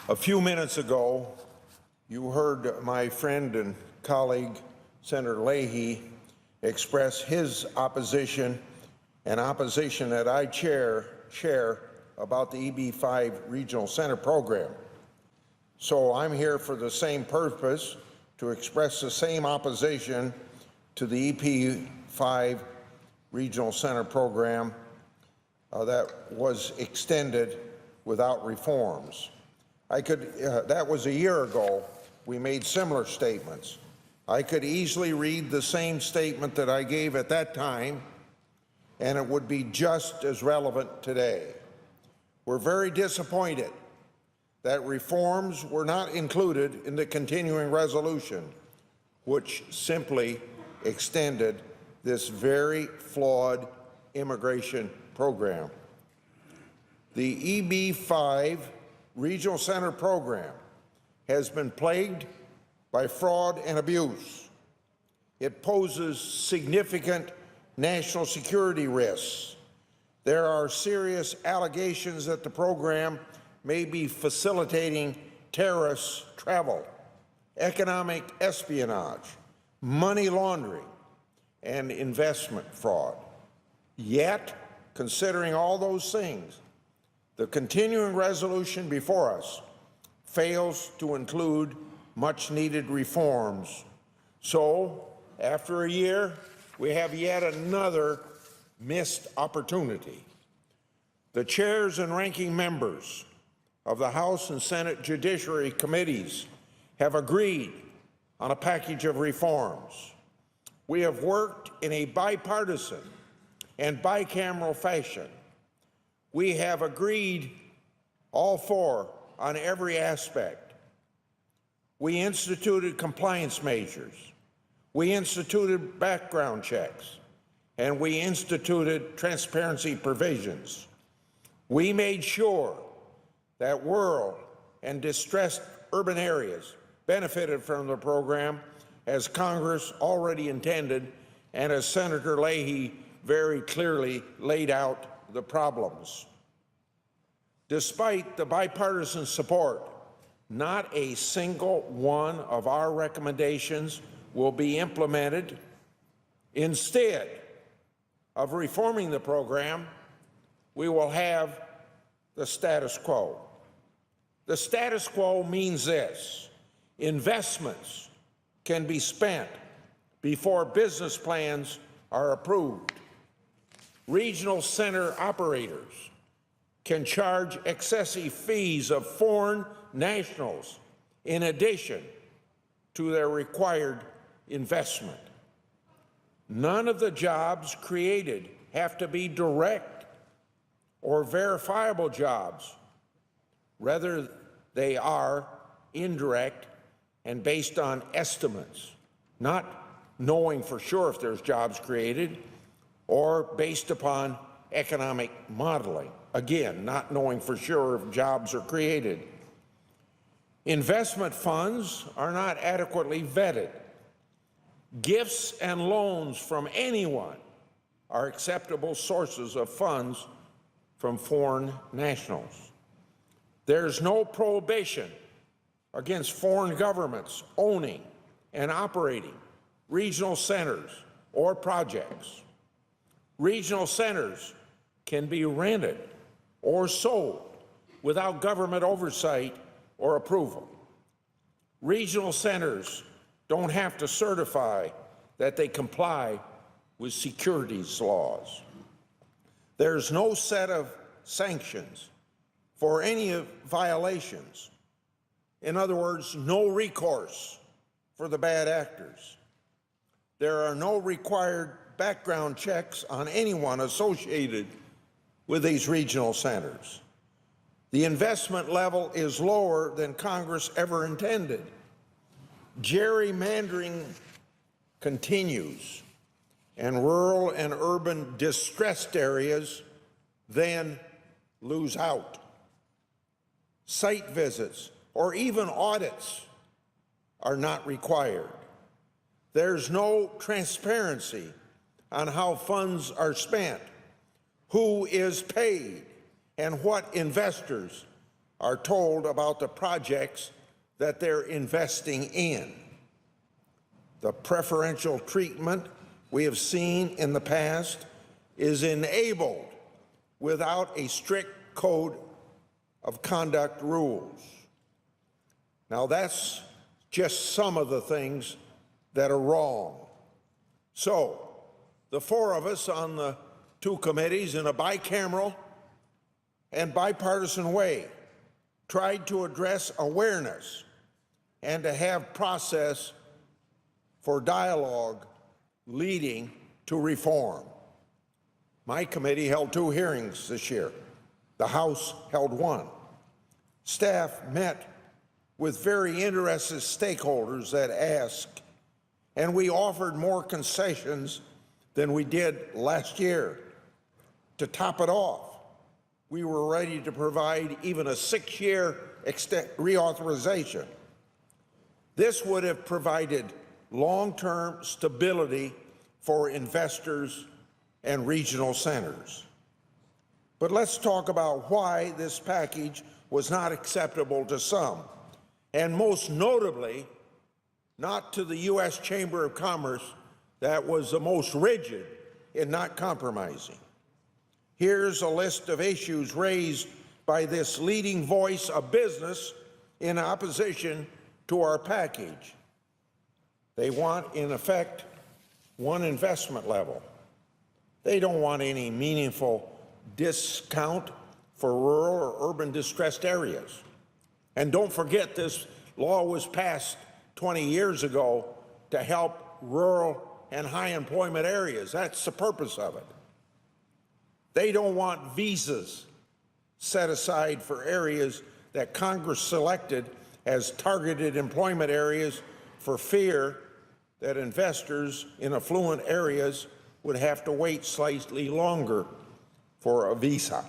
A few minutes ago, you heard my friend and colleague, Senator Leahy, express his opposition, an opposition that I share about the EB-5 Regional Center program. So I'm here for the same purpose, to express the same opposition to the EB-5 Regional Center program that was extended without reforms. That was a year ago. We made similar statements. I could easily read the same statement that I gave at that time, and it would be just as relevant today. We're very disappointed that reforms were not included in the continuing resolution, which simply extended this very flawed immigration program. The EB-5 Regional Center program has been plagued by fraud and abuse. It poses significant national security risks. There are serious allegations that the program may be facilitating terrorist travel, economic espionage, money laundering, and investment fraud. Yet, considering all those things, the continuing resolution before us fails to include much-needed reforms. So, after a year, we have yet another missed opportunity. The chairs and ranking members of the House and Senate Judiciary committees have agreed on a package of reforms. We have worked in a bipartisan and bicameral fashion. We have agreed, all four, on every aspect. We instituted compliance measures. We instituted background checks. And we instituted transparency provisions. We made sure that rural and distressed urban areas benefited from the program, as Congress already intended and as Senator Leahy very clearly laid out the problems. Despite the bipartisan support, not a single one of our recommendations will be implemented. Instead of reforming the program, we will have the status quo. The status quo means this: investments can be spent before business plans are approved. Regional center operators can charge excessive fees of foreign nationals in addition to their required investment. None of the jobs created have to be direct or verifiable jobs. Rather, they are indirect and based on estimates, not knowing for sure if there's jobs created, or based upon economic modeling. Again, not knowing for sure if jobs are created. Investment funds are not adequately vetted. Gifts and loans from anyone are acceptable sources of funds from foreign nationals. There's no prohibition against foreign governments owning and operating regional centers or projects. Regional centers can be rented or sold without government oversight or approval. Regional centers don't have to certify that they comply with securities laws. There's no set of sanctions for any violations. In other words, no recourse for the bad actors. There are no required background checks on anyone associated with these regional centers. The investment level is lower than Congress ever intended. Gerrymandering continues, and rural and urban distressed areas then lose out. Site visits or even audits are not required. There's no transparency on how funds are spent, who is paid, and what investors are told about the projects that they're investing in. The preferential treatment we have seen in the past is enabled without a strict code of conduct rules. Now, that's just some of the things that are wrong. So, the four of us on the two committees in a bicameral and bipartisan way tried to address awareness and to have process for dialogue leading to reform. My committee held 2 hearings this year. The House held 1. Staff met with very interested stakeholders that asked, and we offered more concessions than we did last year. To top it off, we were ready to provide even a 6-year reauthorization. This would have provided long-term stability for investors and regional centers. But let's talk about why this package was not acceptable to some, and most notably, not to the U.S. Chamber of Commerce that was the most rigid in not compromising. Here's a list of issues raised by this leading voice of business in opposition to our package. They want, in effect, one investment level. They don't want any meaningful discount for rural or urban distressed areas. And don't forget, this law was passed 20 years ago to help rural and high employment areas. That's the purpose of it. They don't want visas set aside for areas that Congress selected as targeted employment areas for fear that investors in affluent areas would have to wait slightly longer for a visa.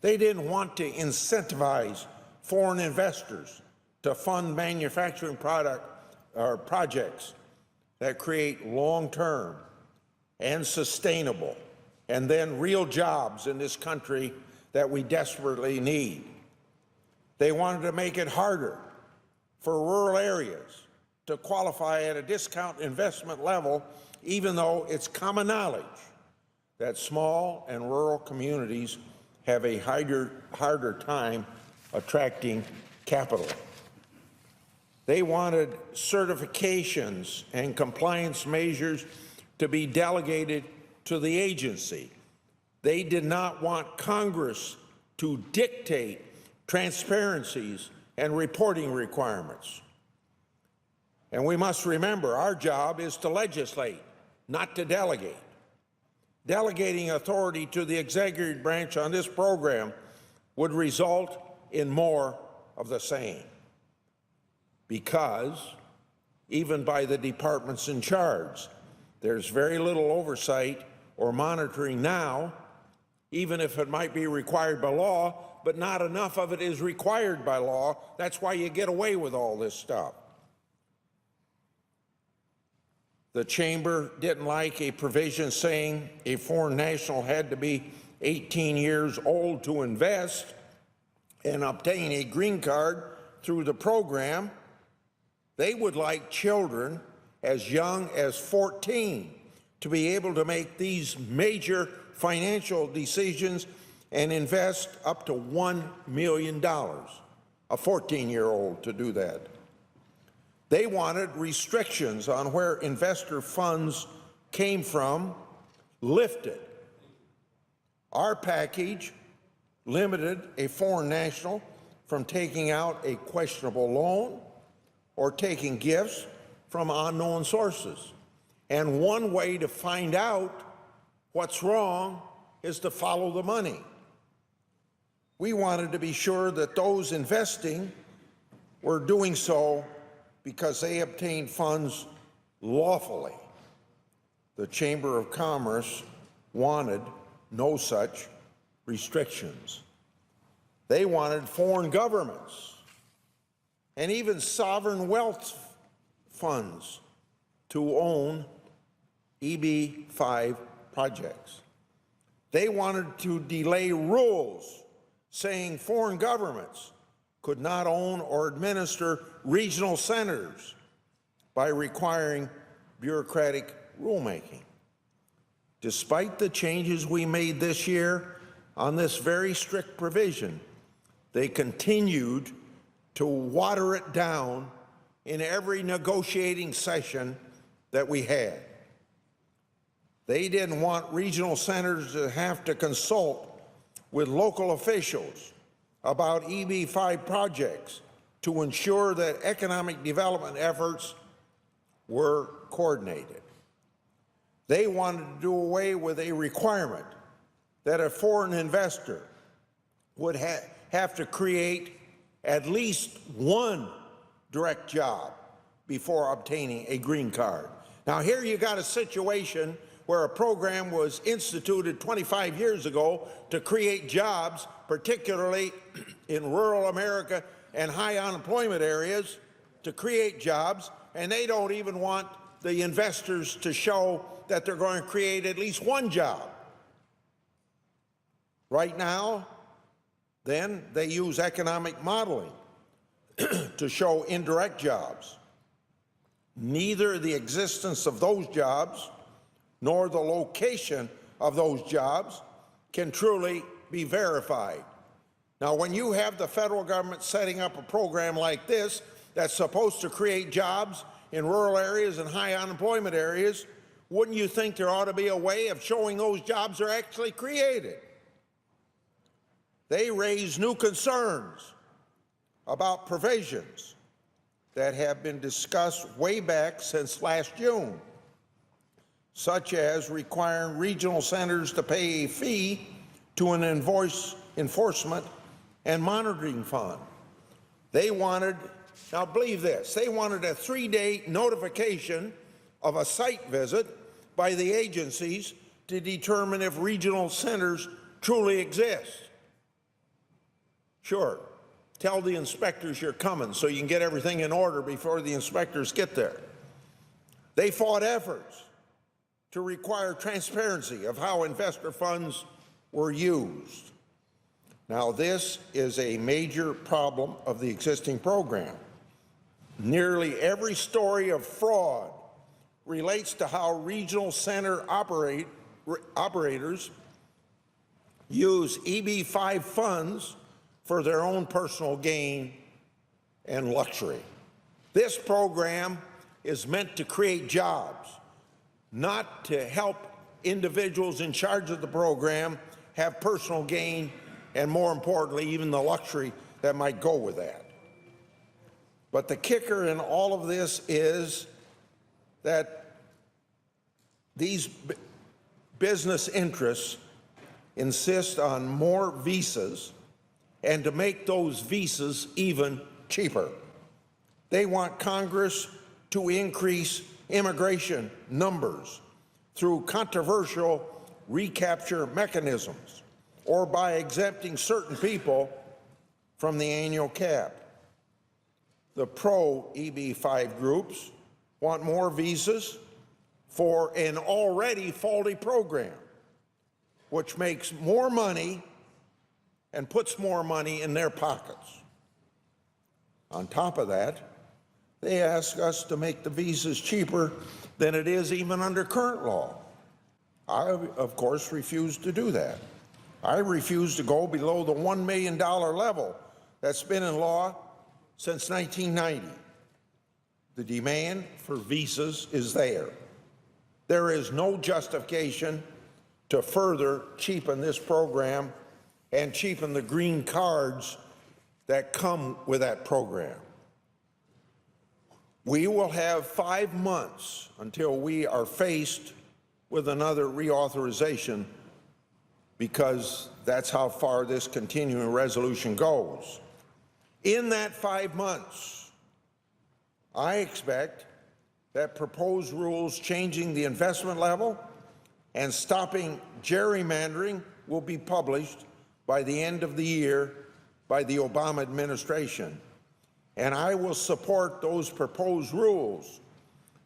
They didn't want to incentivize foreign investors to fund manufacturing projects that create long-term and sustainable and then real jobs in this country that we desperately need. They wanted to make it harder for rural areas to qualify at a discount investment level, even though it's common knowledge that small and rural communities have a harder time attracting capital. They wanted certifications and compliance measures to be delegated to the agency. They did not want Congress to dictate transparencies and reporting requirements. And we must remember, our job is to legislate, not to delegate. Delegating authority to the executive branch on this program would result in more of the same, because even by the departments in charge, there's very little oversight or monitoring now, even if it might be required by law, but not enough of it is required by law. That's why you get away with all this stuff. The chamber didn't like a provision saying a foreign national had to be 18 years old to invest and obtain a green card through the program. They would like children as young as 14 to be able to make these major financial decisions and invest up to $1 million, a 14-year-old to do that. They wanted restrictions on where investor funds came from lifted. Our package limited a foreign national from taking out a questionable loan or taking gifts from unknown sources. And one way to find out what's wrong is to follow the money. We wanted to be sure that those investing were doing so because they obtained funds lawfully. The Chamber of Commerce wanted no such restrictions. They wanted foreign governments and even sovereign wealth funds to own EB-5 projects. They wanted to delay rules saying foreign governments could not own or administer regional centers by requiring bureaucratic rulemaking. Despite the changes we made this year on this very strict provision, they continued to water it down in every negotiating session that we had. They didn't want regional centers to have to consult with local officials about EB-5 projects to ensure that economic development efforts were coordinated. They wanted to do away with a requirement that a foreign investor would have to create at least one direct job before obtaining a green card. Now here you got a situation where a program was instituted 25 years ago to create jobs, particularly in rural America and high unemployment areas, to create jobs, and they don't even want the investors to show that they're going to create at least one job. Right now, then, they use economic modeling to show indirect jobs. Neither the existence of those jobs nor the location of those jobs can truly be verified. Now, when you have the federal government setting up a program like this that's supposed to create jobs in rural areas and high unemployment areas, wouldn't you think there ought to be a way of showing those jobs are actually created? They raise new concerns about provisions that have been discussed way back since last June, such as requiring regional centers to pay a fee to an enforcement and monitoring fund. They wanted, now believe this, they wanted a 3-day notification of a site visit by the agencies to determine if regional centers truly exist. Sure, tell the inspectors you're coming so you can get everything in order before the inspectors get there. They fought efforts to require transparency of how investor funds were used. Now, this is a major problem of the existing program. Nearly every story of fraud relates to how regional center operators use EB-5 funds for their own personal gain and luxury. This program is meant to create jobs, not to help individuals in charge of the program have personal gain and, more importantly, even the luxury that might go with that. But the kicker in all of this is that these business interests insist on more visas and to make those visas even cheaper. They want Congress to increase immigration numbers through controversial recapture mechanisms or by exempting certain people from the annual cap. The pro-EB-5 groups want more visas for an already faulty program, which makes more money and puts more money in their pockets. On top of that, they ask us to make the visas cheaper than it is even under current law. I, of course, refuse to do that. I refuse to go below the $1 million level that's been in law since 1990. The demand for visas is there. There is no justification to further cheapen this program and cheapen the green cards that come with that program. We will have 5 months until we are faced with another reauthorization, because that's how far this continuing resolution goes. In that 5 months, I expect that proposed rules changing the investment level and stopping gerrymandering will be published by the end of the year by the Obama administration. And I will support those proposed rules.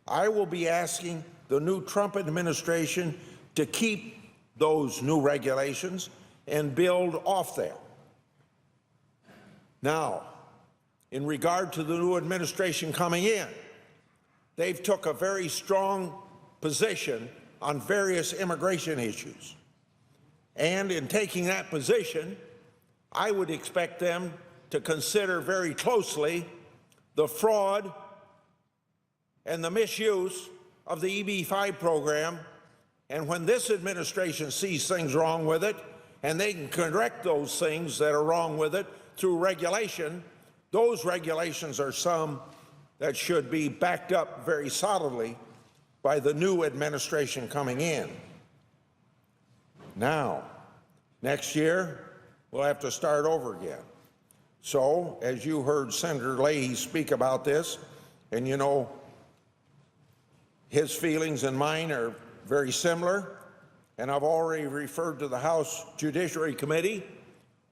I will be asking the new Trump administration to keep those new regulations and build off them. Now, in regard to the new administration coming in, they've took a very strong position on various immigration issues. And in taking that position, I would expect them to consider very closely the fraud and the misuse of the EB-5 program. And when this administration sees things wrong with it, and they can correct those things that are wrong with it through regulation, those regulations are some that should be backed up very solidly by the new administration coming in. Now, next year, we'll have to start over again. So, as you heard Senator Leahy speak about this, and you know, his feelings and mine are very similar, and I've already referred to the House Judiciary Committee.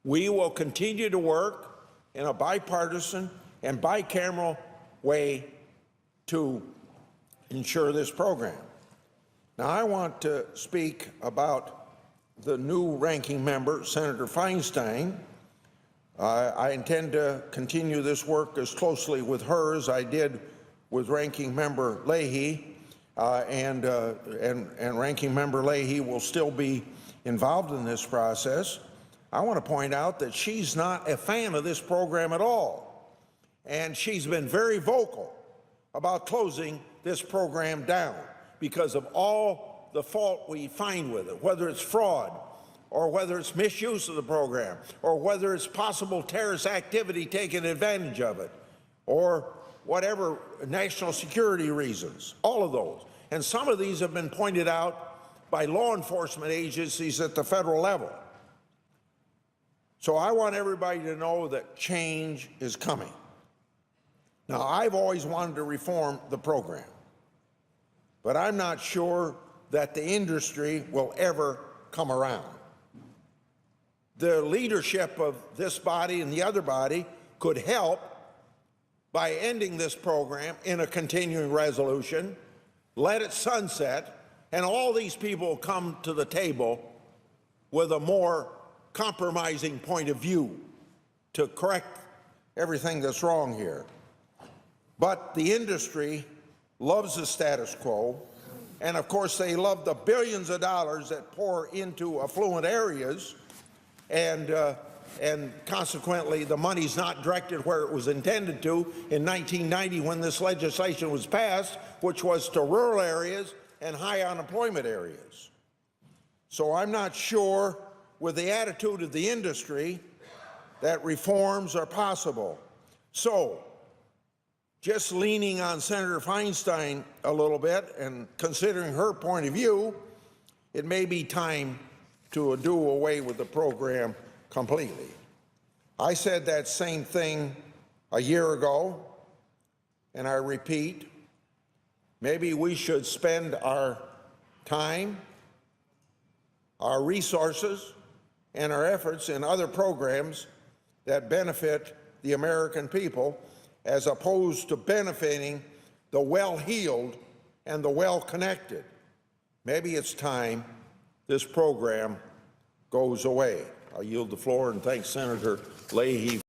We will continue to work in a bipartisan and bicameral way to ensure this program. Now, I want to speak about the new ranking member, Senator Feinstein. I intend to continue this work as closely with her as I did with Ranking Member Leahy, and Ranking Member Leahy will still be involved in this process. I want to point out that she's not a fan of this program at all, and she's been very vocal about closing this program down because of all the fault we find with it, whether it's fraud, or whether it's misuse of the program, or whether it's possible terrorist activity taking advantage of it, or whatever national security reasons, all of those. And some of these have been pointed out by law enforcement agencies at the federal level. So I want everybody to know that change is coming. Now, I've always wanted to reform the program, but I'm not sure that the industry will ever come around. The leadership of this body and the other body could help by ending this program in a continuing resolution, let it sunset, and all these people come to the table with a more compromising point of view to correct everything that's wrong here. But the industry loves the status quo, and of course they love the billions of dollars that pour into affluent areas, and consequently the money's not directed where it was intended to in 1990 when this legislation was passed, which was to rural areas and high unemployment areas. So I'm not sure, with the attitude of the industry, that reforms are possible. So, just leaning on Senator Feinstein a little bit and considering her point of view, it may be time to do away with the program completely. I said that same thing a year ago, and I repeat, maybe we should spend our time, our resources, and our efforts in other programs that benefit the American people, as opposed to benefiting the well-heeled and the well-connected. Maybe it's time this program goes away. I yield the floor and thank Senator Leahy.